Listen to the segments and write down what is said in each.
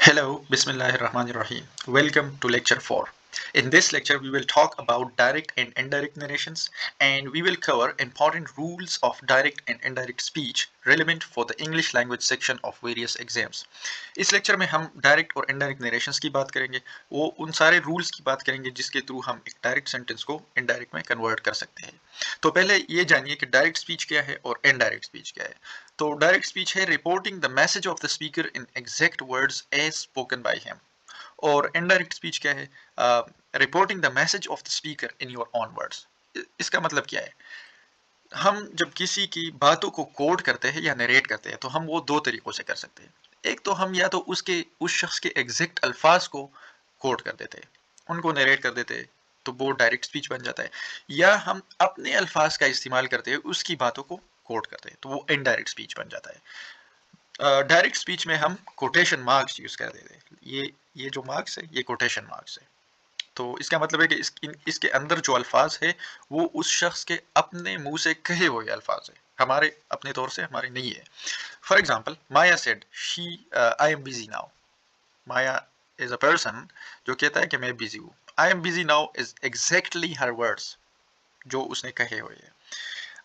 Hello, Bismillahirrahmanirrahim. Welcome to lecture 4. In this lecture, we will talk about direct and indirect narrations and we will cover important rules of direct and indirect speech relevant for the English language section of various exams. इस lecture में हम direct और indirect narrations की बात करेंगे, वो उन सारे रूल्स की बात करेंगे जिसके थ्रू हम एक डायरेक्ट सेंटेंस को इनडायरेक्ट में कन्वर्ट कर सकते हैं। तो पहले ये जानिए कि डायरेक्ट स्पीच क्या है और इनडायरेक्ट स्पीच क्या है। तो डायरेक्ट स्पीच है reporting the message of the speaker in exact words as spoken by him. और इनडायरेक्ट स्पीच क्या है? Reporting the message of the speaker in your own words. इसका मतलब क्या है? हम जब किसी की बातों को कोड करते हैं या नरेट करते हैं तो हम वो दो तरीकों से कर सकते हैं। एक तो हम या तो उस शख्स के एग्जैक्ट अल्फाज को कोड कर देते हैं, उनको नरेट कर देते हैं, तो वो डायरेक्ट स्पीच बन जाता है। या हम अपने अल्फाज का इस्तेमाल करते हैं उसकी बातों को कोड करते हैं, तो वो इनडायरेक्ट स्पीच बन जाता है। डायरेक्ट स्पीच में हम कोटेशन मार्क्स यूज कर देते हैं। ये जो मार्क्स है ये कोटेशन मार्क्स है। तो इसका मतलब है कि इसके अंदर जो अल्फाज है वो उस शख्स के अपने मुंह से कहे हुए अल्फाज है, हमारे अपने तौर से हमारे नहीं है। For example, Maya said she I am busy now. Maya is a person जो कहता है कि मैं बिजी हूँ। I am busy now is exactly her words जो उसने कहे हुए हैं।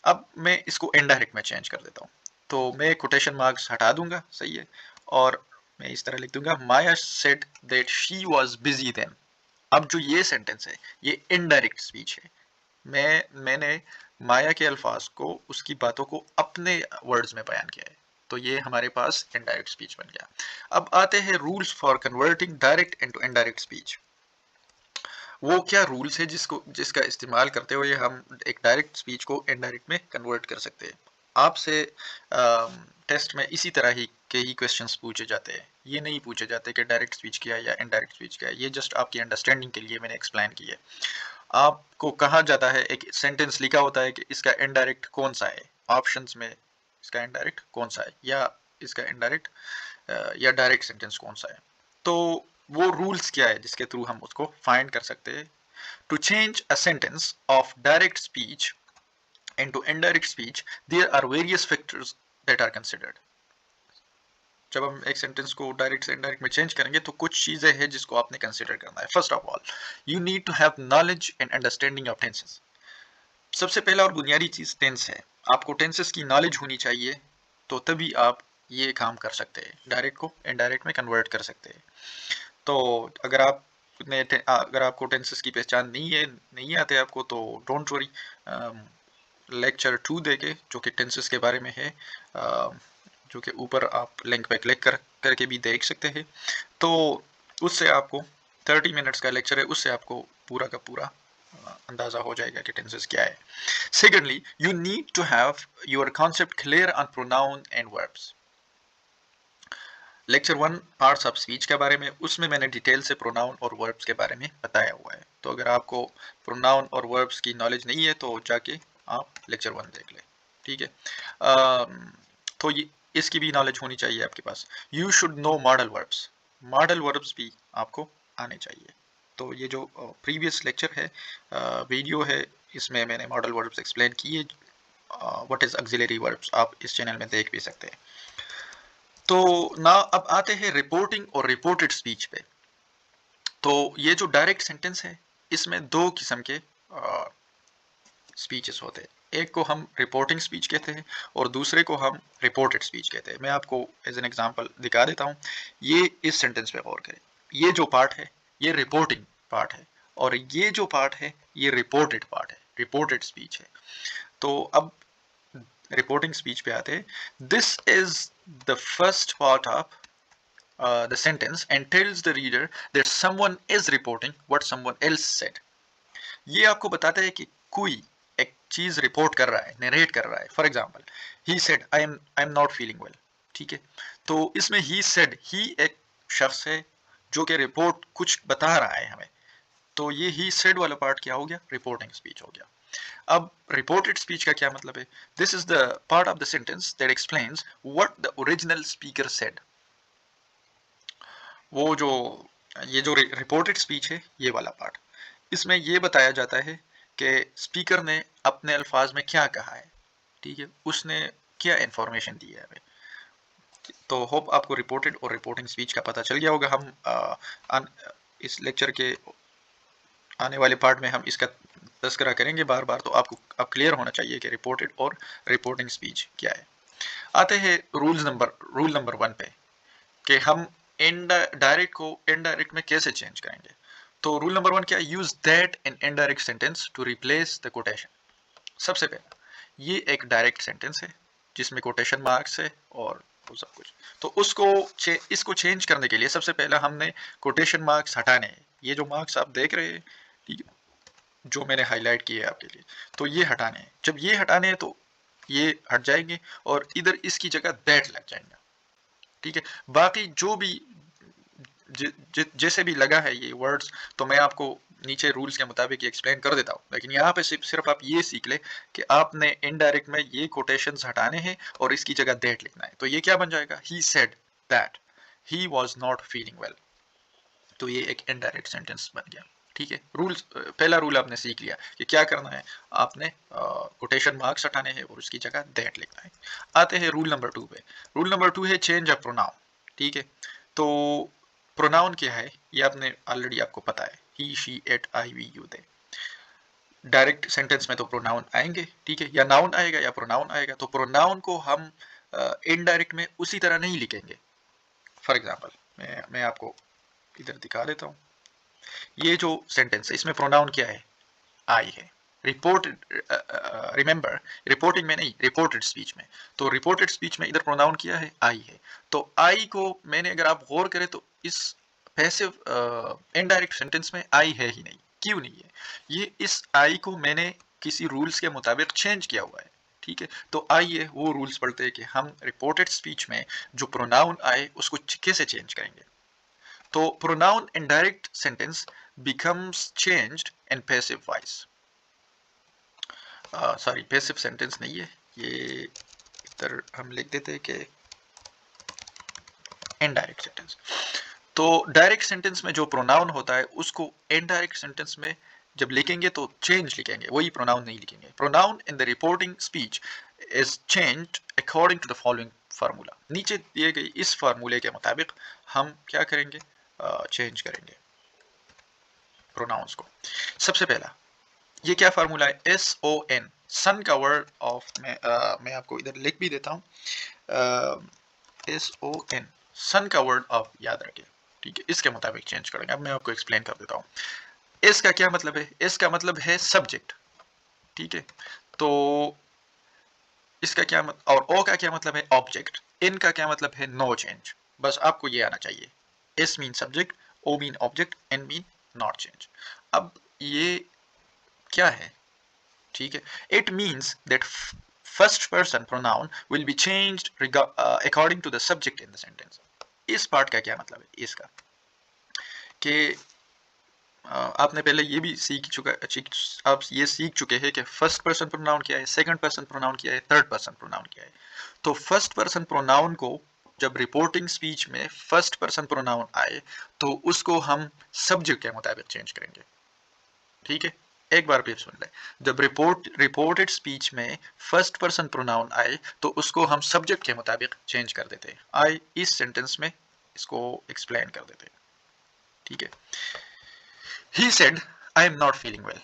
अब मैं इसको इनडायरेक्ट में चेंज कर देता हूँ, तो मैं कोटेशन मार्क्स हटा दूंगा, सही है, और मैं इस तरह लिख दूंगा Maya said that she was busy then. अब जो ये सेंटेंस है ये इनडायरेक्ट स्पीच है। मैंने माया के अल्फाज को, उसकी बातों को अपने वर्ड्स में बयान किया है, तो ये हमारे पास इनडायरेक्ट स्पीच बन गया। अब आते हैं rules for converting direct into indirect speech. वो क्या रूल्स है जिसका इस्तेमाल करते हुए हम एक डायरेक्ट स्पीच को इनडायरेक्ट में कन्वर्ट कर सकते हैं। आपसे टेस्ट में इसी तरह के ही क्वेश्चंस पूछे जाते हैं। ये नहीं पूछे जाते कि डायरेक्ट स्पीच क्या है या इनडायरेक्ट स्पीच क्या है, ये जस्ट आपकी अंडरस्टैंडिंग के लिए मैंने एक्सप्लेन किया है। आपको कहा जाता है, एक सेंटेंस लिखा होता है कि इसका इनडायरेक्ट कौन सा है, ऑप्शंस में इसका इनडायरेक्ट कौन सा है, या इसका इनडायरेक्ट या डायरेक्ट सेंटेंस कौन सा है। तो वो रूल्स क्या है जिसके थ्रू हम उसको फाइंड कर सकते हैं। To change a sentence of direct speech into indirect speech there are various factors that are considered. जब हम एक सेंटेंस को डायरेक्ट से इनडायरेक्ट में चेंज करेंगे तो कुछ चीजें हैं जिसको आपने कंसिडर करना है। First of all, you need to have knowledge and understanding of tenses. सबसे पहला और बुनियादी चीज टेंस है। आपको टेंसेस की नॉलेज होनी चाहिए, तो तभी आप ये काम कर सकते हैं, डायरेक्ट को इनडायरेक्ट में कन्वर्ट कर सकते हैं। तो अगर आपको टेंसेस की पहचान नहीं आते आपको, तो डोंट वरी, लेक्चर 2 देके जो कि टेंसेस के बारे में है, जो कि ऊपर आप लिंक पे क्लिक करके भी देख सकते हैं। तो उससे आपको 30 मिनट्स का लेक्चर है, उससे आपको पूरा का पूरा अंदाजा हो जाएगा कि टेंसेस क्या है। Secondly, you need to have your concept clear on pronoun and verbs. Lecture 1 parts of speech के बारे में, उसमें मैंने डिटेल से प्रोनाउन और वर्ब्स के बारे में बताया हुआ है। तो अगर आपको प्रोनाउन और वर्ब्स की नॉलेज नहीं है तो जाके आप लेक्चर 1 देख लें, ठीक है। तो ये इसकी भी नॉलेज होनी चाहिए आपके पास। You should know modal verbs. Modal verbs भी आपको आने चाहिए। तो ये जो प्रीवियस लेक्चर है, वीडियो है, इसमें मैंने मॉडल वर्ब्स एक्सप्लेन किए। व्हाट इज ऑक्सिलरी वर्ब्स आप इस चैनल में देख भी सकते हैं। तो ना अब आते हैं रिपोर्टिंग और रिपोर्टेड स्पीच पे। तो ये जो डायरेक्ट सेंटेंस है इसमें दो किस्म के स्पीचेस होते हैं। एक को हम रिपोर्टिंग स्पीच कहते हैं और दूसरे को हम रिपोर्टेड स्पीच कहते हैं। मैं आपको एज एन एग्जांपल दिखा देता हूँ। ये इस सेंटेंस पे गौर करें। ये जो पार्ट है ये रिपोर्टिंग पार्ट है और ये जो पार्ट है ये रिपोर्टेड पार्ट है, रिपोर्टेड स्पीच है। तो अब रिपोर्टिंग स्पीच पे आते हैं। This is the first part of the sentence and tells the reader that someone is reporting what someone else said. ये आपको बताता है कि कोई एक चीज रिपोर्ट कर रहा है, नरेट कर रहा है। For example, he said I am not feeling well, ठीक है। तो इसमें ही सेड, ही एक शख्स है जो कि रिपोर्ट कुछ बता रहा है हमें। तो ये ही सेड वाला पार्ट क्या हो गया? रिपोर्टिंग स्पीच हो गया। अब रिपोर्टेड स्पीच का क्या मतलब है? This is the part of the sentence that explains what the original speaker said. वो जो ये जो रिपोर्टेड स्पीच है ये वाला पार्ट, इसमें ये बताया जाता है कि स्पीकर ने अपने अल्फाज में क्या कहा है, ठीक है, उसने क्या इंफॉर्मेशन दी है हमें। तो होप आपको रिपोर्टेड और रिपोर्टिंग स्पीच का पता चल गया होगा। हम इस लेक्चर के आने वाले पार्ट में हम इसका तस्करा करेंगे बार बार, तो आपको अब क्लियर होना चाहिए कि रिपोर्टेड और रिपोर्टिंग स्पीच क्या है। आते हैं रूल नंबर 1 पे कि हम डायरेक्ट को इनडायरेक्ट में कैसे चेंज करेंगे। तो रूल नंबर 1 क्या है? Use that in indirect sentence to replace the quotation. सबसे पहला ये एक डायरेक्ट सेंटेंस है जिसमें कोटेशन मार्क्स है और वो सब कुछ, तो इसको चेंज करने के लिए सबसे पहला हमने कोटेशन मार्क्स हटाने हैं। ये जो मार्क्स आप देख रहे हैं, ठीक है, जो मैंने हाईलाइट किए हैं आपके लिए, तो ये हटाने हैं। जब ये हटाने हैं तो ये हट जाएंगे और इधर इसकी जगह दैट लग जाएंगे, ठीक है। बाकी जो भी जैसे भी लगा है ये वर्ड्स, तो मैं आपको नीचे रूल्स के मुताबिक एक्सप्लेन कर देता हूँ, लेकिन यहाँ पे सिर्फ आप ये सीख ले कि आपने इनडायरेक्ट में ये कोटेशंस हटाने हैं और इसकी जगह दैट लिखना है। तो ये क्या बन जाएगा? ही said that he was not feeling well. तो ये एक इनडायरेक्ट सेंटेंस बन गया, ठीक है। रूल्स, पहला रूल आपने सीख लिया कि क्या करना है, आपने कोटेशन मार्क्स हटाने हैं और उसकी जगह दैट लिखना है। आते हैं रूल नंबर 2 पे। रूल नंबर 2 है चेंज अ प्रोनाउन, ठीक है। तो प्रोनाउन क्या है ये आपने ऑलरेडी आपको पता है, he she it I we you they. Direct sentence में तो प्रोनाउन आएंगे, ठीक है, या नाउन आएगा या प्रोनाउन आएगा। तो प्रोनाउन को हम इनडायरेक्ट में उसी तरह नहीं लिखेंगे। फॉर एग्जाम्पल मैं आपको इधर दिखा देता हूँ। ये जो सेंटेंस है इसमें प्रोनाउन क्या है? आई है। रिपोर्टेड, रिमेंबर रिपोर्टिंग में नहीं, रिपोर्टेड स्पीच में। तो रिपोर्टेड स्पीच में इधर प्रोनाउन किया है, आई है। तो आई को मैंने, अगर आप गौर करें तो इस पैसिव इनडायरेक्ट सेंटेंस में आई है ही नहीं। क्यों नहीं है? ये इस आई को मैंने किसी रूल्स के मुताबिक चेंज किया हुआ है, ठीक है। तो आइए वो रूल्स पढ़ते हैं कि हम रिपोर्टेड स्पीच में जो प्रोनाउन आए उसको कैसे चेंज करेंगे। तो pronoun in direct sentence becomes changed in passive voice. Sorry, passive sentence नहीं है ये, इधर हम लिख देते हैं कि इनडायरेक्ट सेंटेंस। तो डायरेक्ट सेंटेंस में जो प्रोनाउन होता है उसको इनडायरेक्ट सेंटेंस में जब लिखेंगे तो चेंज लिखेंगे, वही प्रोनाउन नहीं लिखेंगे। Pronoun in the reporting speech is changed according to the following formula. नीचे दिए गए इस फार्मूले के मुताबिक हम क्या करेंगे? चेंज करेंगे प्रोनाउंस को। सबसे पहला ये क्या फार्मूला है? SON, सन का वर्ड ऑफ, मैं आपको इधर लिख भी देता हूँ। SON, सन का वर्ड ऑफ याद रखिए, ठीक है। इसके मुताबिक चेंज करेंगे। अब मैं आपको एक्सप्लेन कर देता हूँ। एस का क्या मतलब है? एस का मतलब है सब्जेक्ट, ठीक है। तो इसका क्या और ओ का क्या मतलब है? ऑब्जेक्ट। इन का क्या मतलब है? No change. बस आपको ये आना चाहिए। S mean subject, O mean object, N mean not change. अब ये क्या है? ठीक है। It means that first person pronoun will be changed according to the subject in the sentence. इस पार्ट का क्या मतलब है? इसका कि आपने पहले ये भी आप ये सीख चुके हैं कि फर्स्ट पर्सन प्रोनाउन क्या है, सेकंड पर्सन प्रोनाउन क्या है, थर्ड पर्सन प्रोनाउन क्या है। तो फर्स्ट पर्सन प्रोनाउन को जब रिपोर्टिंग स्पीच में फर्स्ट पर्सन प्रोनाउन आए तो उसको हम सब्जेक्ट के मुताबिक चेंज करेंगे, ठीक है। एक बार फिर सुन ले, जब रिपोर्टेड स्पीच में फर्स्ट पर्सन प्रोनाउन आए तो उसको हम सब्जेक्ट के मुताबिक चेंज कर देते हैं। आई इस सेंटेंस में इसको एक्सप्लेन कर देते हैं, ठीक है। He said I am not feeling well.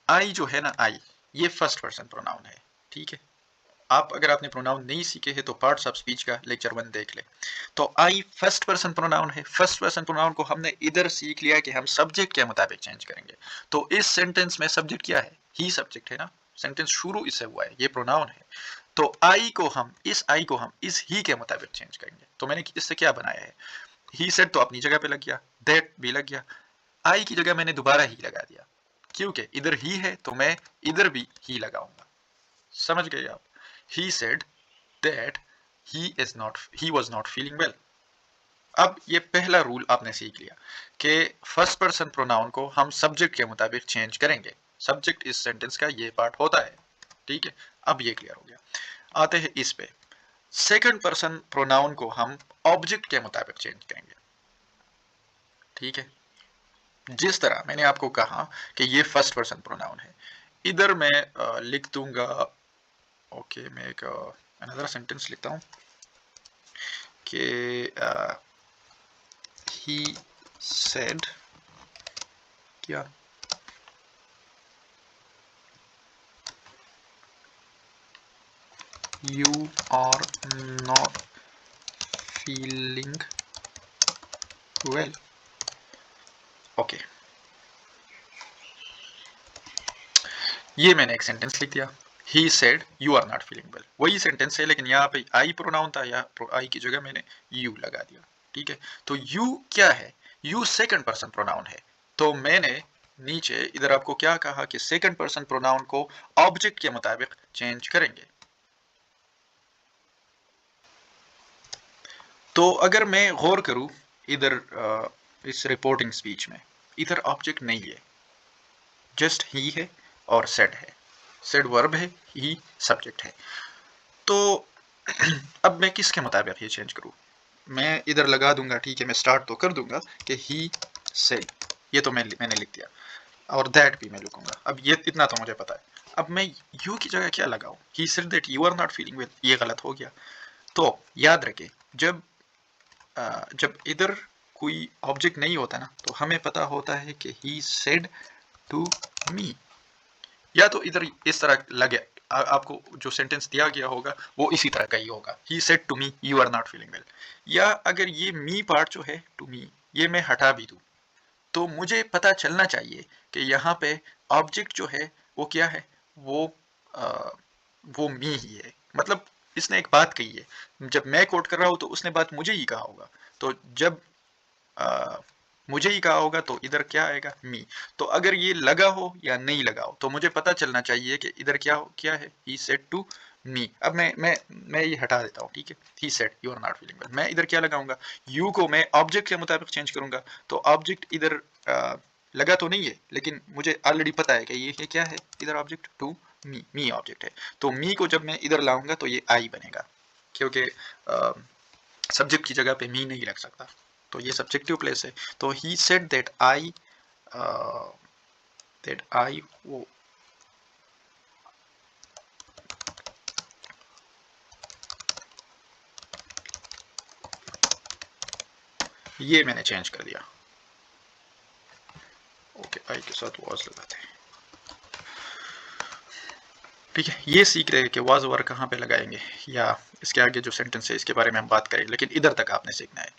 I जो है ना, आई ये फर्स्ट पर्सन प्रोनाउन है, ठीक है। आप अगर आपने प्रोनाउन नहीं सीखे हैं तो पार्ट्स ऑफ स्पीच का लेक्चर 1 देख ले। तो आई फर्स्ट पर्सन प्रोनाउन है। फर्स्ट पर्सन प्रोनाउन को हमने इधर सीख लिया कि हम सब्जेक्ट के मुताबिक चेंज करेंगे। तो इस सेंटेंस में सब्जेक्ट क्या है? ही सब्जेक्ट है ना, सेंटेंस शुरू इससे हुआ है, ये प्रोनाउन है। तो आई को हम इस ही के मुताबिक चेंज करेंगे। तो मैंने इससे क्या बनाया है? ही सेड तो अपनी जगह पे लग गया, दैट भी लग गया, आई की जगह मैंने दोबारा ही लगा दिया, क्योंकि इधर ही है तो मैं इधर भी ही लगाऊंगा। समझ गए आप? He said that he was not feeling well. अब ये पहला रूल आपने सीख लिया कि फर्स्ट पर्सन प्रोनाउन को हम सब्जेक्ट के मुताबिक चेंज करेंगे। सब्जेक्ट इस सेंटेंस का ये पार्ट होता है, ठीक है। अब ये क्लियर हो गया। आते हैं इस पे, सेकंड पर्सन प्रोनाउन को हम ऑब्जेक्ट के मुताबिक चेंज करेंगे, ठीक है। जिस तरह मैंने आपको कहा कि ये फर्स्ट पर्सन प्रोनाउन है, इधर मैं लिख दूंगा, ओके, मैं एक अनदर सेंटेंस लिखता हूं। कि he said क्या, you are not feeling well. Okay, ये मैंने एक सेंटेंस लिख दिया, he said you are not feeling well, वही सेंटेंस है लेकिन यहाँ पे I प्रोनाउन था, या I की जगह मैंने you लगा दिया। ठीक है, तो you क्या है, you सेकंड पर्सन प्रोनाउन है, तो मैंने नीचे इधर आपको क्या कहा कि सेकंड पर्सन प्रोनाउन को ऑब्जेक्ट के मुताबिक चेंज करेंगे। तो अगर मैं गौर करूं इधर इस रिपोर्टिंग स्पीच में, इधर ऑब्जेक्ट नहीं है, जस्ट ही है और सेड है, सेड वर्ब है, ही सब्जेक्ट है। तो अब मैं किसके मुताबिक ये चेंज करूं, मैं इधर लगा दूंगा, ठीक है, मैं स्टार्ट तो कर दूंगा कि ही सेड, ये तो मैंने लिख दिया, और दैट भी मैं लिखूंगा। अब ये इतना तो मुझे पता है, अब मैं यू की जगह क्या लगाऊं, he said that you are not feeling well, ये गलत हो गया। तो याद रखें, जब इधर कोई ऑब्जेक्ट नहीं होता ना, तो हमें पता होता है कि ही सेड टू मी, या तो इधर इस तरह लगे, आपको जो सेंटेंस दिया गया होगा वो इसी तरह का ही होगा, he said to me you are not feeling well. या अगर ये मी पार्ट जो है, टू मी, ये मैं हटा भी दूं, तो मुझे पता चलना चाहिए कि यहाँ पे ऑब्जेक्ट जो है वो क्या है, वो आ, वो मी ही है। मतलब इसने एक बात कही है, जब मैं कोट कर रहा हूँ तो उसने बात मुझे ही कहा होगा, तो जब आ, मुझे ही कहा होगा तो इधर क्या आएगा, मी। तो अगर ये लगा हो या नहीं लगा हो तो मुझे पता चलना चाहिए कि इधर क्या है, ही सेड टू मी। अब मैं ये हटा देता हूँ, ठीक है, he said you are not feeling well, मैं इधर क्या लगाऊंगा, यू को मैं ऑब्जेक्ट के मुताबिक चेंज करूंगा। तो ऑब्जेक्ट इधर लगा तो नहीं है, लेकिन मुझे ऑलरेडी पता है कि ये क्या है, इधर ऑब्जेक्ट टू मी ऑब्जेक्ट है, तो मी को जब मैं इधर लाऊंगा तो ये आई बनेगा, क्योंकि सब्जेक्ट की जगह पे मी नहीं रख सकता, तो ये सब्जेक्टिव प्लेस है। तो ही सेड दैट आई वो ये मैंने चेंज कर दिया। ओके, आई के साथ वाज लगाते हैं, ठीक है। ये सीख रहे हैं कि वाज वर्ड कहाँ पे लगाएंगे, या इसके आगे जो सेंटेंस है इसके बारे में हम बात करेंगे, लेकिन इधर तक आपने सीखना है।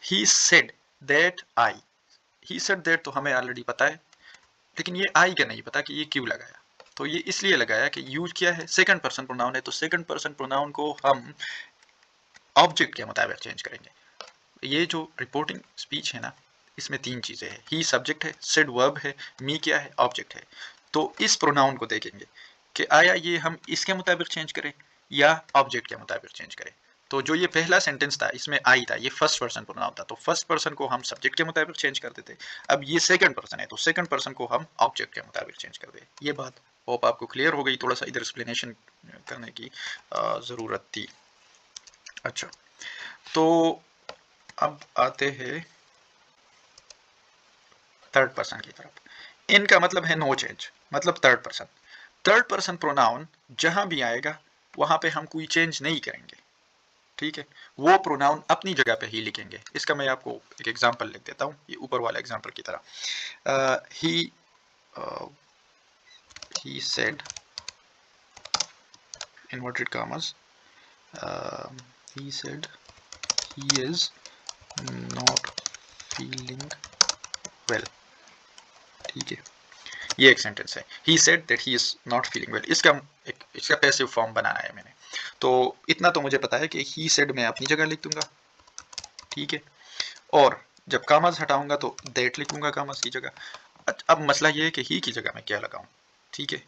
He said that I, he said that तो हमें ऑलरेडी पता है, लेकिन ये आई का नहीं पता कि ये क्यों लगाया। तो ये इसलिए लगाया कि यूज क्या है, सेकंड पर्सन प्रोनाउन है, तो सेकंड पर्सन प्रोनाउन को हम ऑब्जेक्ट के मुताबिक चेंज करेंगे। ये जो रिपोर्टिंग स्पीच है ना, इसमें तीन चीजें हैं, ही सब्जेक्ट है, सेड वर्ब है, मी क्या है, ऑब्जेक्ट है। तो इस प्रोनाउन को देखेंगे कि आया ये हम इसके मुताबिक चेंज करें या ऑब्जेक्ट के मुताबिक चेंज करें। तो जो ये पहला सेंटेंस था इसमें आई था, ये फर्स्ट पर्सन प्रोनाउन था, तो फर्स्ट पर्सन को हम सब्जेक्ट के मुताबिक चेंज कर देते। अब ये सेकंड पर्सन है, तो सेकंड पर्सन को हम ऑब्जेक्ट के मुताबिक चेंज कर दे। ये बात होप आपको क्लियर हो गई, थोड़ा सा इधर एक्सप्लेनेशन करने की ज़रूरत थी। अच्छा, तो अब आते हैं थर्ड पर्सन की तरफ। इनका मतलब है नो चेंज, मतलब third person. Third person pronoun जहां भी आएगा वहां पे हम कोई चेंज नहीं करेंगे, ठीक है, वो प्रोनाउन अपनी जगह पे ही लिखेंगे। इसका मैं आपको एक एग्जांपल लिख देता हूँ, ये ऊपर वाला एग्जांपल की तरह। He said inverted commas, he said he is not feeling well, ठीक है, ये एक सेंटेंस है, he said that he is not feeling well। इसका पैसिव फॉर्म बनाना है मैंने, तो इतना तो मुझे पता है कि he said मैं अपनी जगह लिख दूंगा, ठीक है, और जब कामाज हटाऊंगा तो that लिखूंगा कामाज की जगह। अब मसला ये है कि ही की जगह मैं क्या लगाऊं, ठीक है।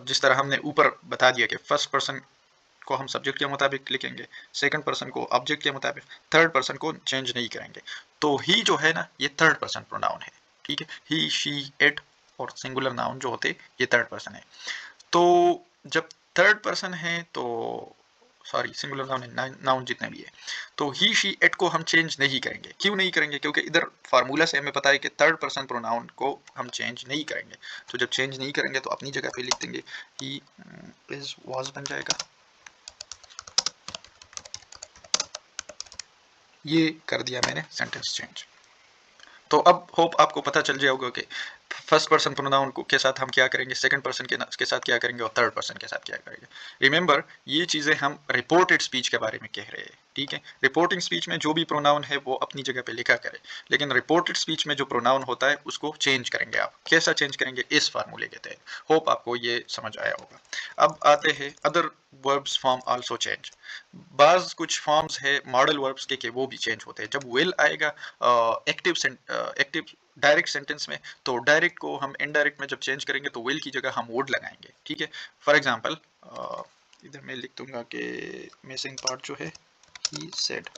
जिस तरह हमने ऊपर बता दिया कि फर्स्ट पर्सन को हम सब्जेक्ट के मुताबिक लिखेंगे, सेकंड पर्सन को ऑब्जेक्ट के मुताबिक, थर्ड पर्सन को चेंज नहीं करेंगे। तो ही जो है ना, ये थर्ड पर्सन प्रोनाउन है, ठीक है, ही शी इट और सिंगुलर नाउन जो होते ये थर्ड पर्सन है। तो जब थर्ड पर्सन है तो सॉरी सिंगुलर नाउन है, नाउन जितने भी है, तो ही शी इट को हम चेंज नहीं करेंगे। क्यों नहीं करेंगे, क्योंकि इधर फार्मूला से हमें पता है कि थर्ड पर्सन प्रोनाउन को हम चेंज नहीं करेंगे। तो जब चेंज नहीं करेंगे तो अपनी जगह पे लिख देंगे, ही इज वाज बन जाएगा, ये कर दिया मैंने सेंटेंस चेंज। तो अब होप आपको पता चल जाएगा कि फर्स्ट पर्सन प्रोनाउन के साथ हम क्या करेंगे, सेकंड पर्सन के साथ क्या करेंगे और थर्ड पर्सन के साथ क्या करेंगे। रिमेंबर, ये चीज़ें हम रिपोर्टेड स्पीच के बारे में कह रहे हैं, ठीक है। रिपोर्टिंग स्पीच में जो भी प्रोनाउन है वो अपनी जगह पे लिखा करें, लेकिन रिपोर्टेड स्पीच में जो प्रोनाउन होता है उसको चेंज करेंगे। आप कैसा चेंज करेंगे, इस फार्मूले के तहत। होप आपको ये समझ आया होगा। अब आते हैं other verbs form also change. बाज कुछ फॉर्म्स है मॉडल वर्ब्स के वो भी चेंज होते हैं। जब विल आएगा एक्टिव डायरेक्ट सेंटेंस में, तो डायरेक्ट को हम इनडायरेक्ट में जब चेंज करेंगे तो विल की जगह हम वुड लगाएंगे, ठीक है। फॉर एग्जांपल इधर मैं लिख दूंगा कि मिसिंग पार्ट जो है ही सेड।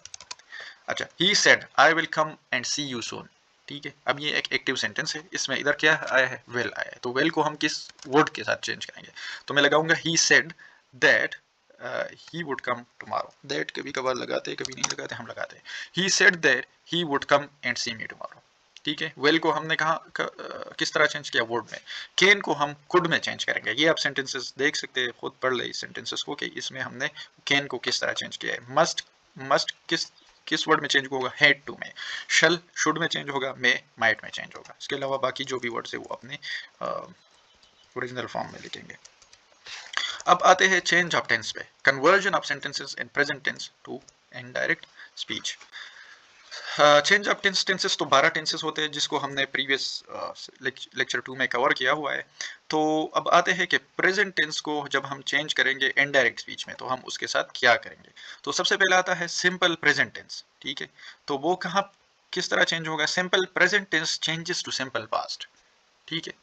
अच्छा, he said I will come and see you soon, ठीक है। अब ये एक एक्टिव सेंटेंस है, इसमें इधर क्या आया है, विल आया है। तो विल को हम किस वर्ड के साथ चेंज करेंगे, तो मैं लगाऊंगा he said that he would come tomorrow. That कभी कभार लगाते कभी नहीं लगाते, हम लगाते हैं। He said that he would come and see me tomorrow, ठीक है। वेल को हमने कहा किस तरह चेंज किया, वर्ड में। केन को हम कुड में चेंज करेंगे। ये आप सेंटेंसेस देख सकते हैं, खुद पढ़ ले इस सेंटेंसेस को कि इसमें हमने केन को किस तरह चेंज किया है। मस्ट मस्ट किस वर्ड में चेंज होगा, हेड टू में। शल शुड में चेंज होगा, मे माइट में चेंज होगा। इसके अलावा बाकी जो भी वर्ड्स है वो अपने ओरिजिनल फॉर्म में लिखेंगे। अब आते हैं चेंज ऑफ टेंस पे, conversion of sentences in present tense to indirect speech. Change of tenses तो 12 टेंसेस होते हैं, जिसको हमने प्रीवियस लेक्चर 2 में कवर किया हुआ है। तो अब आते हैं कि प्रेजेंट टेंस को जब हम चेंज करेंगे इनडायरेक्ट स्पीच में, तो हम उसके साथ क्या करेंगे। तो सबसे पहले आता है सिंपल प्रेजेंट टेंस, ठीक है। तो वो कहाँ किस तरह चेंज होगा, simple present tense changes to simple past, ठीक है।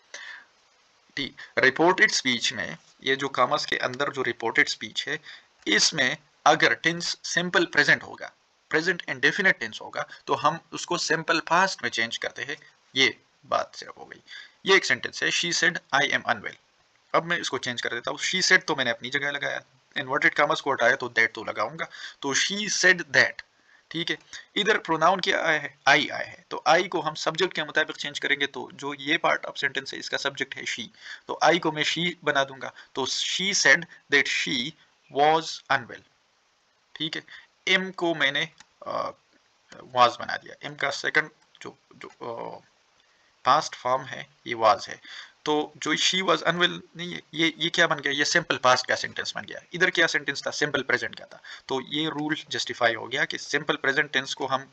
रिपोर्टेड स्पीच में, ये जो कॉमर्स के अंदर जो रिपोर्टेड स्पीच है, इसमें अगर टेंस सिंपल प्रेजेंट होगा, प्रेजेंट इंडेफिनिट टेंस होगा, तो हम उसको सिंपल पास्ट में चेंज करते हैं। ये बात से हो गई। ये एक सेंटेंस है, she said I am unwell. अब मैं इसको चेंज कर देता हूँ। शी सेड तो मैंने अपनी जगह लगाया, इन्वर्टेड कॉमर्स को हटाया तो दैट तो लगाऊंगा। तो शी सेड दैट, ठीक है। इधर प्रोनाउन क्या आया है, आई आया है। तो आई को हम सब्जेक्ट के मुताबिक चेंज करेंगे। तो जो ये पार्ट ऑफ सेंटेंस है, इसका सब्जेक्ट है शी, तो आई को मैं शी बना दूंगा। तो she said that she was unwell, ठीक है। एम को मैंने वाज बना दिया। एम का सेकंड जो जो पास्ट फॉर्म है ये वाज है। तो जो शी वाज अनवेल नहीं है, ये क्या बन गया, ये सिंपल पास्ट का सेंटेंस बन गया। इधर क्या सेंटेंस था, सिंपल प्रेजेंट का था। तो ये रूल जस्टिफाई हो गया कि सिंपल प्रेजेंट टेंस को हम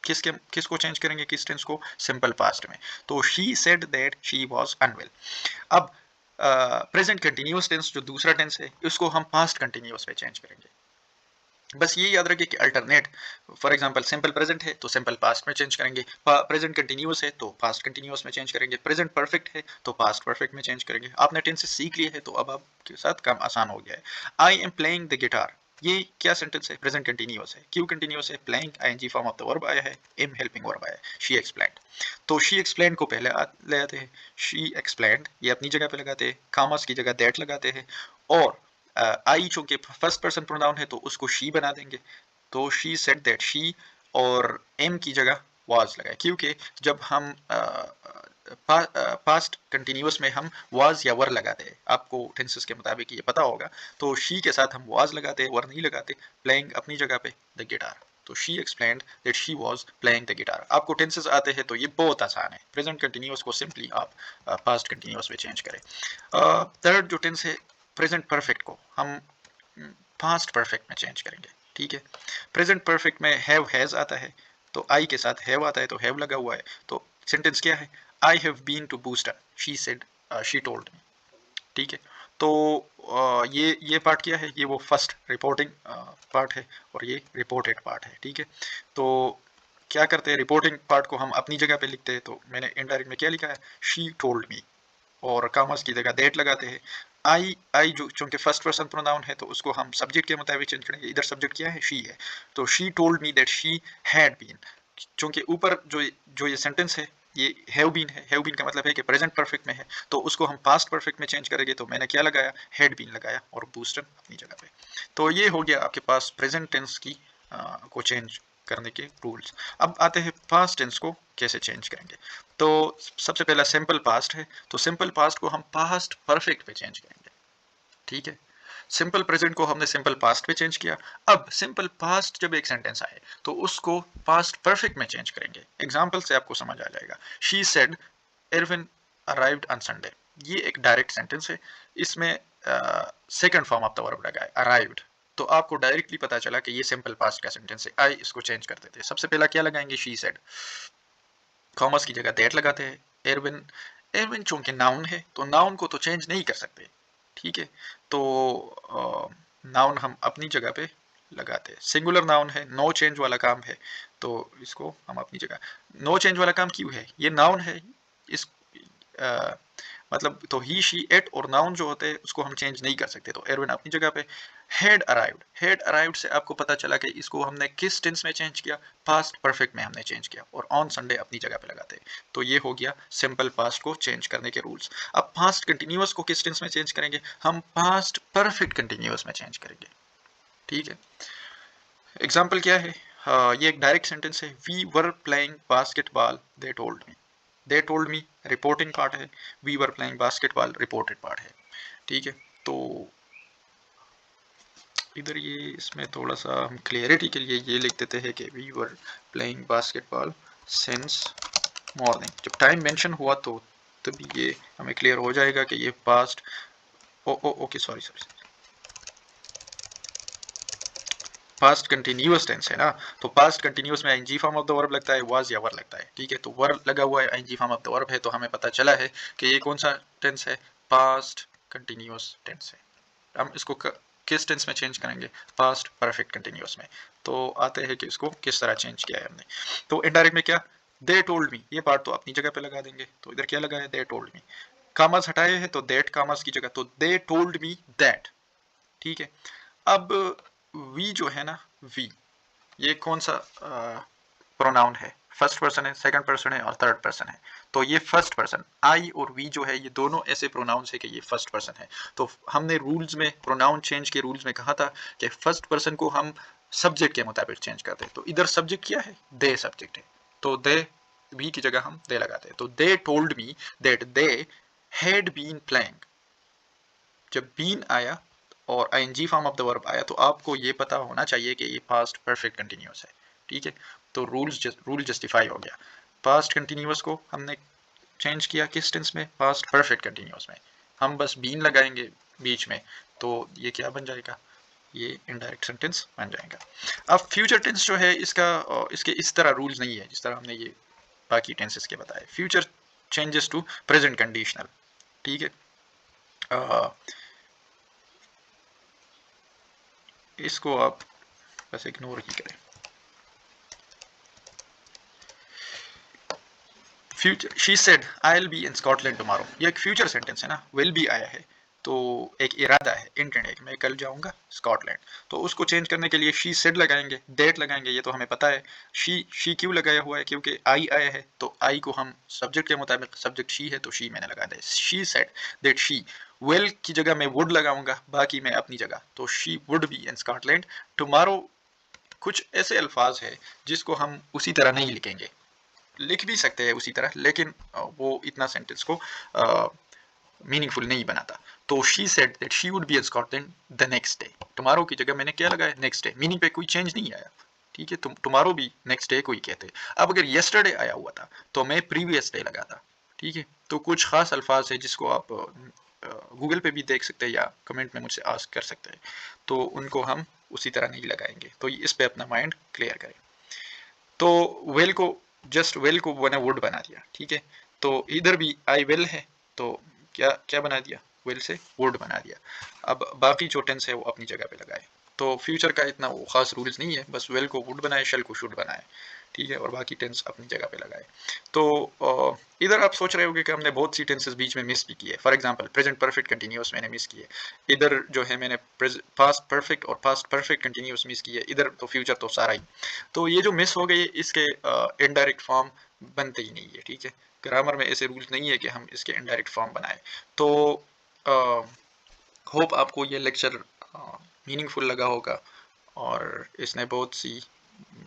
किसको चेंज करेंगे, किस टेंस को, सिंपल पास्ट में। तो she said that she was unwell. अब प्रेजेंट कंटिन्यूअस टेंस जो दूसरा टेंस है, उसको हम पास्ट कंटिन्यूअस में चेंज करेंगे। बस ये याद रखिए कि alternate, for example simple present है तो सिंपल पास्ट में चेंज करेंगे, प्रेजेंट कंटिन्यूअस है तो पास्ट कंटिन्यूअस में चेंज करेंगे, प्रेजेंट परफेक्ट है तो पास्ट परफेक्ट में चेंज करेंगे। आपने टेंसेस सीख लिए है तो अब आपके साथ काम आसान हो गया है। I am playing the guitar, ये क्या सेंटेंस है, प्रेजेंट कंटिन्यूअस है। क्यों कंटिन्यूअस है, playing I N G form of the verb आया है, एम हेल्पिंग वर्ब आया है, शी एक्सप्लेन्ड। तो शी एक्सप्लेन्ड को पहले ले आते हैं, शी एक्सप्लेन्ड ये अपनी जगह पे लगाते हैं, कॉमर्स की जगह दैट लगाते हैं। और आई चूंकि फर्स्ट पर्सन प्रोनाउन है तो उसको शी बना देंगे। तो शी सेड दैट शी, और एम की जगह वाज लगाए, क्योंकि जब हम पास्ट कंटिन्यूअस में हम वाज या वर लगाते हैं, आपको टेंसेस के मुताबिक ये पता होगा। तो शी के साथ हम वाज लगाते हैं, वर नहीं लगाते। प्लेइंग अपनी जगह पे द गिटार, तो she explained that she was playing the guitar. आपको टेंसेस आते हैं तो ये बहुत आसान है। प्रेजेंट कंटिन्यूअस को सिंपली आप पास्ट कंटिन्यूअस में चेंज करें। थर्ड जो टेंस है, प्रेजेंट परफेक्ट को हम पास्ट परफेक्ट में चेंज करेंगे, ठीक है। प्रेजेंट परफेक्ट में हैव हैज आता है, तो आई के साथ हैव आता है तो हैव लगा हुआ है। तो सेंटेंस क्या है, I have been to booster, she said, she told me, ठीक है। तो ये पार्ट क्या है, ये वो फर्स्ट रिपोर्टिंग पार्ट है और ये रिपोर्टेड पार्ट है, ठीक है। तो क्या करते हैं, रिपोर्टिंग पार्ट को हम अपनी जगह पे लिखते हैं। तो मैंने इनडायरेक्ट में क्या लिखा है, शी टोल्ड मी, और कॉमर्स की जगह दैट लगाते हैं। आई जो चूंकि फर्स्ट पर्सन प्रोनाउन है तो उसको हम सब्जेक्ट के मुताबिक चेंज करेंगे। इधर सब्जेक्ट क्या है, शी है। तो she told me that she had been, चूंकि ऊपर जो ये सेंटेंस है ये हैव बीन है, हैव बीन का मतलब है कि प्रेजेंट परफेक्ट में है, तो उसको हम पास्ट परफेक्ट में चेंज करेंगे। तो मैंने क्या लगाया, हैड बीन लगाया, और बूस्टर अपनी जगह पे। तो ये हो गया आपके पास प्रेजेंट टेंस की को चेंज करने के रूल्स। अब आते हैं पास्ट टेंस को कैसे चेंज करेंगे। तो सबसे पहला सिंपल पास्ट है, तो सिंपल पास्ट को हम पास्ट परफेक्ट पे चेंज करेंगे, ठीक है। सिंपल प्रेजेंट को हमने सिंपल पास्ट पे चेंज किया। अब सिंपल पास्ट जब एक सेंटेंस आए तो उसको पास्ट परफेक्ट में चेंज करेंगे। एग्जाम्पल से आपको समझ आ जाएगा। She said Erwin arrived on Sunday, ये एक डायरेक्ट सेंटेंस है, इसमें second form of the verb लगा है अराइव्ड, तो आपको डायरेक्टली पता चला कि ये सिंपल पास्ट का सेंटेंस है। आई इसको चेंज कर देते हैं। सबसे पहला क्या लगाएंगे, शी सेड, कॉमर्स की जगह दैट लगाते हैं। एरविन, एरविन चूंकि नाउन है तो नाउन को तो चेंज नहीं कर सकते, ठीक है, तो नाउन हम अपनी जगह पे लगाते हैं। सिंगुलर नाउन है, नो चेंज वाला काम है, तो इसको हम अपनी जगह, नो चेंज वाला काम क्यों है, ये नाउन है, इस मतलब तो ही शी एट और नाउन जो होते हैं उसको हम चेंज नहीं कर सकते, तो एरविन अपनी जगह पे। हेड अराइव्ड, हेड अराइव्ड से आपको पता चला कि इसको हमने किस टेंस में चेंज किया, पास्ट परफेक्ट में हमने चेंज किया, और ऑन संडे अपनी जगह पे लगाते हैं। तो ये हो गया सिंपल पास्ट को चेंज करने के रूल्स। अब पास्ट कंटिन्यूअस को किस टेंस में चेंज करेंगे, हम पास्ट परफेक्ट कंटिन्यूअस में चेंज करेंगे, ठीक है। एग्जाम्पल क्या है, ये एक डायरेक्ट सेंटेंस है। We were playing basketball they told me, they told me reporting part है, we were playing basketball reported part है, ठीक है। तो इधर ये इसमें थोड़ा सा हम क्लियरिटी के लिए ये लिख देते हैं कि we were playing basketball since morning. जब टाइम मेंशन हुआ तो तभी ये हमें क्लियर हो जाएगा कि ये past, okay sorry sorry, past continuous tense है ना, तो पास्ट कंटिन्यूअस में I N G form of the verb लगता है, वाज या वर लगता है, ठीक है। तो वर लगा हुआ है, I N G form of the verb है, तो हमें पता चला है कि ये कौन सा टेंस है, पास्ट कंटिन्यूअस टेंस है। हम इसको किस टेंस में चेंज करेंगे, पास्ट परफेक्ट कंटिन्यूअस में। तो आते हैं कि इसको किस तरह चेंज किया है हमने। तो इनडायरेक्ट में क्या, दे टोल्ड मी, ये पार्ट तो अपनी जगह पे लगा देंगे, तो इधर क्या लगा है, दे टोल्ड मी। कामर्स हटाए हैं तो दैट कामर्स की जगह, तो दे टोल्ड मी दैट, ठीक है। अब वी जो है ना, वी ये कौन सा प्रोनाउन है, फर्स्ट पर्सन है, सेकंड पर्सन है और थर्ड पर्सन है। तो ये फर्स्ट पर्सन, आई और वी जो है ये दोनों ऐसे प्रोनाउंस है कि ये फर्स्ट पर्सन है। तो हमने रूल्स में, प्रोनाउन चेंज के रूल्स में कहा था कि फर्स्ट पर्सन को हम सब्जेक्ट के मुताबिक चेंज करते हैं। तो इधर सब्जेक्ट क्या है, दे सब्जेक्ट है, तो दे, वी की जगह हम दे लगाते हैं। तो they told me that they had been playing, जब बीन आया और I N G form of the verb आया तो आपको ये पता होना चाहिए कि ये पास्ट परफेक्ट कंटिन्यूअस है, ठीक है। तो रूल जस्टिफाई हो गया। पास्ट कंटिन्यूअस को हमने चेंज किया किस टेंस में, पास्ट परफेक्ट कंटिन्यूअस में। हम बस बीन लगाएंगे बीच में, तो ये क्या बन जाएगा, ये इनडायरेक्ट सेंटेंस बन जाएगा। अब फ्यूचर टेंस जो है इसका, इसके इस तरह रूल्स नहीं है जिस तरह हमने ये बाकी टेंसेस के बताए। Future changes to present conditional, ठीक है। इसको आप बस इग्नोर ही करें। Future, she said I will be in Scotland tomorrow, ये एक फ्यूचर सेंटेंस है ना, विल बी आया है, तो एक इरादा है, इंटेंट है कि मैं कल जाऊंगा स्कॉटलैंड। तो उसको चेंज करने के लिए शी सेड लगाएंगे, डेट लगाएंगे, ये तो हमें पता है। शी क्यों लगाया हुआ है, क्योंकि आई आया है, तो आई को हम सब्जेक्ट के मुताबिक, सब्जेक्ट शी है तो शी मैंने लगा दिया। She said that she, will की जगह मैं वुड लगाऊंगा, बाकी मैं अपनी जगह, तो she would be in Scotland tomorrow. कुछ ऐसे अल्फाज है जिसको हम उसी तरह नहीं लिखेंगे, लिख भी सकते हैं उसी तरह, लेकिन वो इतना सेंटेंस को मीनिंगफुल नहीं बनाता। तो she said that she would be in Scotland the next day, tomorrow की जगह मैंने क्या लगाया, नेक्स्ट डे, मीनिंग पे कोई चेंज नहीं आया, ठीक है। टुमारो भी नेक्स्ट डे को ही कहते। अब अगर येस्टरडे आया हुआ था तो मैं प्रीवियस डे लगाता, ठीक है। तो कुछ खास अल्फाज है जिसको आप गूगल पे भी देख सकते हैं या कमेंट में मुझसे आस्क कर सकते हैं, तो उनको हम उसी तरह नहीं लगाएंगे। तो इस पे अपना माइंड क्लियर करें। तो वेल को, जस्ट वेल को मैंने वुड बना दिया, ठीक है। तो इधर भी आई विल है, तो क्या क्या बना दिया, विल से वुड बना दिया। अब बाकी जो टेंस है वो अपनी जगह पे लगाए। तो फ्यूचर का इतना वो खास रूल्स नहीं है, बस वेल को वुड बनाए, शेल को शुड बनाए, ठीक है, और बाकी टेंस अपनी जगह पे लगाए। तो इधर आप सोच रहे होंगे कि हमने बहुत सी टेंसेस बीच में मिस भी किए। For example present perfect continuous मैंने मिस किए, इधर जो है मैंने पास्ट परफेक्ट और पास्ट परफेक्ट कंटिन्यूअस मिस किए, इधर तो फ्यूचर तो सारा ही। तो ये जो मिस हो गई इसके इनडायरेक्ट फॉर्म बनते ही नहीं है, ठीक है। ग्रामर में ऐसे रूल्स नहीं है कि हम इसके इनडायरेक्ट फॉर्म बनाए। तो होप आपको ये लेक्चर मीनिंगफुल लगा होगा और इसने बहुत सी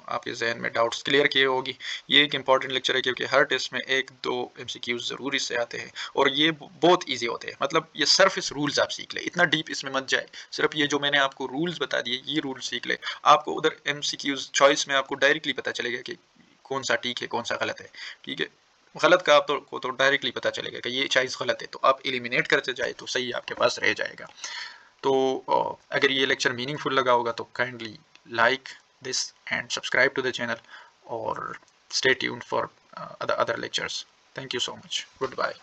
आपके जहन में डाउट्स क्लियर किए होगी। ये एक इंपॉर्टेंट लेक्चर है क्योंकि हर टेस्ट में 1-2 एमसीक्यूज ज़रूर इससे आते हैं और ये बहुत ईजी होते हैं। मतलब ये सरफेस रूल्स आप सीख ले, इतना डीप इसमें मत जाए, सिर्फ ये जो मैंने आपको रूल्स बता दिए ये रूल सीख ले। आपको उधर एमसीक्यूज चॉइस में आपको डायरेक्टली पता चलेगा कि कौन सा ठीक है कौन सा गलत है। ठीक है, गलत का आपको तो डायरेक्टली पता चलेगा कि ये चॉइस गलत है, तो आप एलिमिनेट करते जाए तो सही आपके पास रह जाएगा। तो अगर ये लेक्चर मीनिंगफुल लगा होगा तो kindly like this and subscribe to the channel or stay tuned for other lectures. Thank you so much. Goodbye.